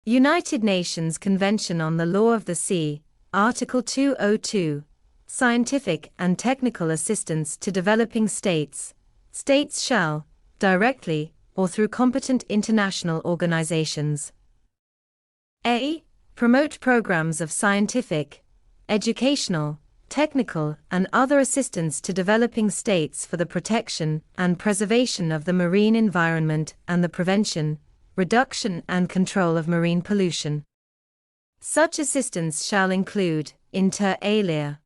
United Nations Convention on the Law of the Sea, Article 202, Scientific and Technical Assistance to Developing States. States shall, directly, or through competent international organizations, a. promote programs of scientific, educational, technical, and other assistance to developing states for the protection and preservation of the marine environment and the prevention, reduction and control of marine pollution. Such assistance shall include, inter alia,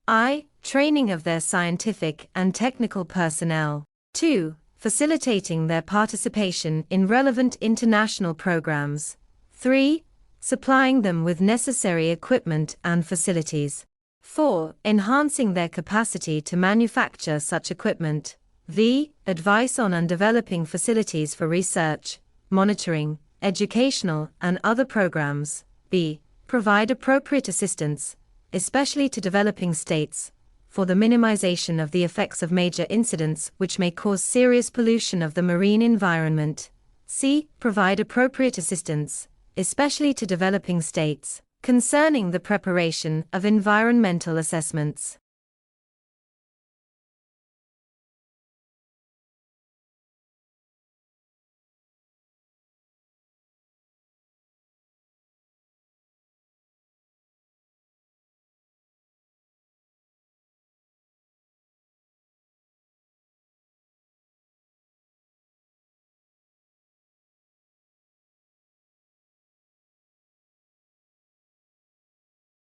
I. Training of their scientific and technical personnel. 2. Facilitating their participation in relevant international programs. 3. Supplying them with necessary equipment and facilities. 4. Enhancing their capacity to manufacture such equipment. v. Advice on and developing facilities for research, monitoring, educational and other programs. b. Provide appropriate assistance, especially to developing states, for the minimization of the effects of major incidents which may cause serious pollution of the marine environment. c. Provide appropriate assistance, especially to developing states, concerning the preparation of environmental assessments.